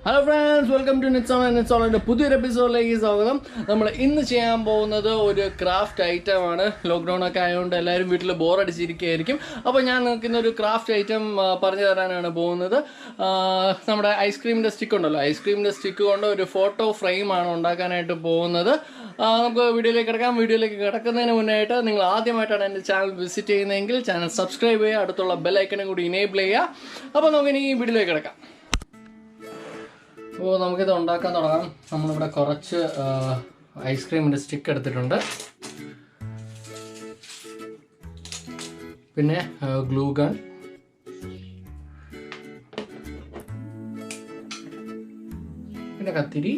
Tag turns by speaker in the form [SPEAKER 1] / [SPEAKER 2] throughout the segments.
[SPEAKER 1] Hello friends, welcome to Nitson and Nitson in the പുതിയൊരു എപ്പിസോഡിലേക്ക് സ്വാഗതം. നമ്മൾ ഇന്ന് ചെയ്യാൻ പോകുന്നത് ഒരു ക്രാഫ്റ്റ് ഐറ്റം ആണ്. ലോക്ക്ഡൗൺ ഒക്കെ ആയതുകൊണ്ട് എല്ലാവരും വീട്ടിൽ ബോറടിച്ചിരിക്കുകയായിരിക്കും. അപ്പോൾ ഞാൻ നിങ്ങൾക്ക് ഇന്നൊരു ക്രാഫ്റ്റ് ഐറ്റം പറഞ്ഞു തരാനാണ് പോകുന്നത്. നമ്മുടെ ഐസ്ക്രീമിൻ്റെ സ്റ്റിക്ക് ഉണ്ടല്ലോ, ഐസ്ക്രീമിൻ്റെ സ്റ്റിക്ക് കൊണ്ട് ഒരു ഫോട്ടോ ഫ്രെയിം ആണ് ഉണ്ടാക്കാനായിട്ട് പോകുന്നത്. നമുക്ക് വീഡിയോയിലേക്ക് കിടക്കാം. വീഡിയോയിലേക്ക് കിടക്കുന്നതിന് മുന്നായിട്ട് നിങ്ങൾ ആദ്യമായിട്ടാണ് എൻ്റെ ചാനൽ വിസിറ്റ് ചെയ്യുന്നതെങ്കിൽ ചാനൽ സബ്സ്ക്രൈബ് ചെയ്യുക, അടുത്തുള്ള ബെല്ലൈക്കനും കൂടി ഇനേബിൾ ചെയ്യുക. അപ്പോൾ നമുക്കിനി ഈ വീഡിയോയിലേക്ക് കിടക്കാം. അപ്പോൾ നമുക്കിത് ഉണ്ടാക്കാൻ തുടങ്ങാം. നമ്മളിവിടെ കുറച്ച് ഐസ്ക്രീമിൻ്റെ സ്റ്റിക്ക് എടുത്തിട്ടുണ്ട്, പിന്നെ ഗ്ലൂ ഗൺ, പിന്നെ കത്തിരി,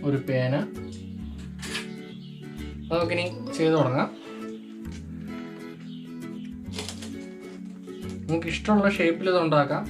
[SPEAKER 1] ഒരു പേന. നമുക്കിനി ചെയ്ത് തുടങ്ങാം. നമുക്ക് ഇഷ്ടമുള്ള ഷേപ്പിൽ ഇത് ഉണ്ടാക്കാം.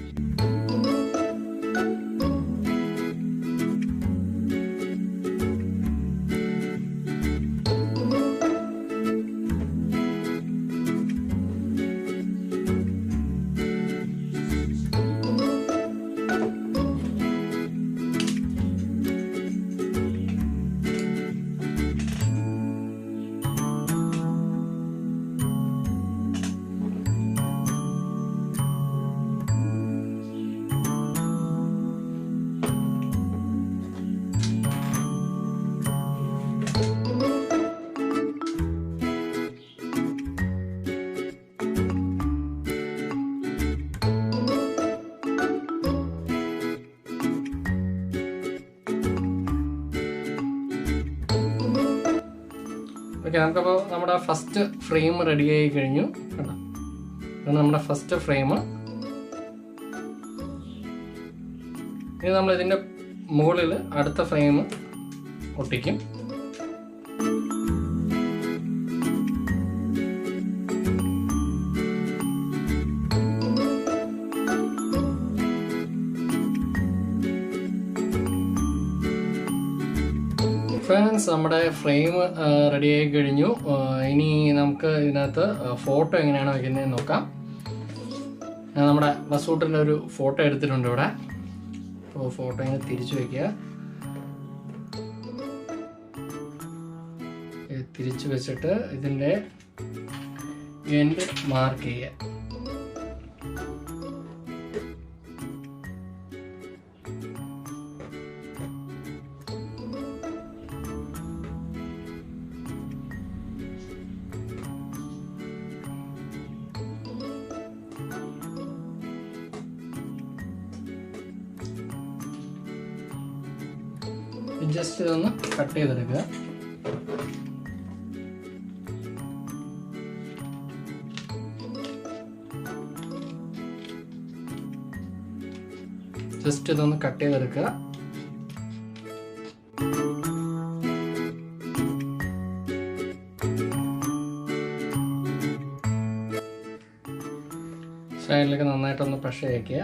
[SPEAKER 1] ഓക്കെ, നമുക്കപ്പോൾ നമ്മുടെ ഫസ്റ്റ് ഫ്രെയിം റെഡി ആയി കഴിഞ്ഞു. കേട്ടോ, ഇതാണ് നമ്മുടെ ഫസ്റ്റ് ഫ്രെയിം. ഇനി നമ്മൾ ഇതിൻ്റെ മുകളിൽ അടുത്ത ഫ്രെയിം ഒട്ടിക്കും. ഫ്രണ്ട്സ്, നമ്മുടെ ഫ്രെയിം റെഡി ആയി കഴിഞ്ഞു. ഇനി നമുക്ക് ഇതിനകത്ത് ഫോട്ടോ എങ്ങനെയാണ് വയ്ക്കുന്നതെന്ന് നോക്കാം. ഞാൻ നമ്മുടെ ബസൂട്ടിൻ്റെ ഒരു ഫോട്ടോ എടുത്തിട്ടുണ്ട് ഇവിടെ. അപ്പോൾ ഫോട്ടോ ഇങ്ങനെ തിരിച്ചു വയ്ക്കുക. തിരിച്ചു വെച്ചിട്ട് ഇതിൻ്റെ എൻഡ് മാർക്ക് ചെയ്യുക. ജസ്റ്റ് ഇതൊന്ന് കട്ട് ചെയ്തെടുക്കുക. ജസ്റ്റ് ഇതൊന്ന് കട്ട് ചെയ്തെടുക്കുക. സൈഡിലേക്ക് നന്നായിട്ടൊന്ന് പ്രഷർ ചെയ്യിക്കുക.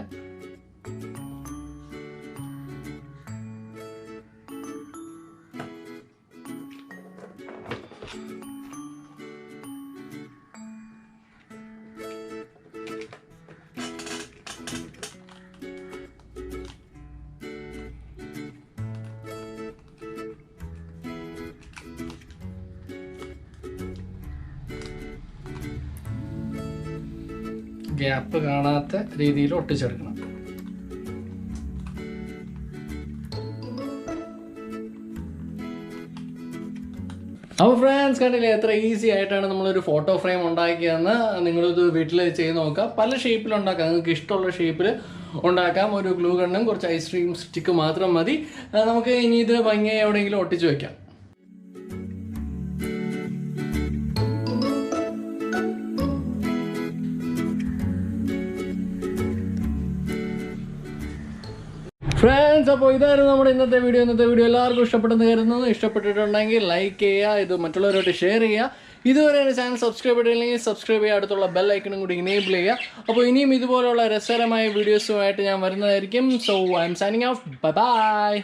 [SPEAKER 1] ഗ്യാപ്പ് കാണാത്ത രീതിയിൽ ഒട്ടിച്ചെടുക്കണം. അപ്പോൾ ഫ്രണ്ട്സ്, കണ്ടില്ലേ എത്ര ഈസി ആയിട്ടാണ് നമ്മളൊരു ഫോട്ടോ ഫ്രെയിം ഉണ്ടാക്കിയതെന്ന്. നിങ്ങളിത് വീട്ടിൽ ചെയ്ത് നോക്കുക. പല ഷേപ്പിൽ ഉണ്ടാക്കാം, നിങ്ങൾക്ക് ഇഷ്ടമുള്ള ഷേപ്പിൽ ഉണ്ടാക്കാം. ഒരു ഗ്ലൂ ഗണ്ണും കുറച്ച് ഐസ്ക്രീം സ്റ്റിക്ക് മാത്രം മതി. നമുക്ക് ഇനി ഇത് ഭംഗിയായി എവിടെയെങ്കിലും ഒട്ടിച്ച് വയ്ക്കാം. ഫ്രണ്ട്സ്, അപ്പോൾ ഇതായിരുന്നു നമ്മുടെ ഇന്നത്തെ വീഡിയോ. എല്ലാവർക്കും ഇഷ്ടപ്പെട്ടെന്ന് കരുതുന്നു. ഇഷ്ടപ്പെട്ടിട്ടുണ്ടെങ്കിൽ ലൈക്ക് ചെയ്യുക, ഇത് മറ്റുള്ളവരോട്ട് ഷെയർ ചെയ്യുക. ഇതുവരെ എൻ്റെ ചാനൽ സബ്സ്ക്രൈബ് ചെയ്തില്ലെങ്കിൽ സബ്സ്ക്രൈബ് ചെയ്യുക, അടുത്തുള്ള ബെൽ ഐക്കണും കൂടി ഇനേബിൾ ചെയ്യുക. അപ്പോൾ ഇനിയും ഇതുപോലുള്ള രസകരമായ വീഡിയോസുമായിട്ട് ഞാൻ വരുന്നതായിരിക്കും. So I M signing off. Bye bye.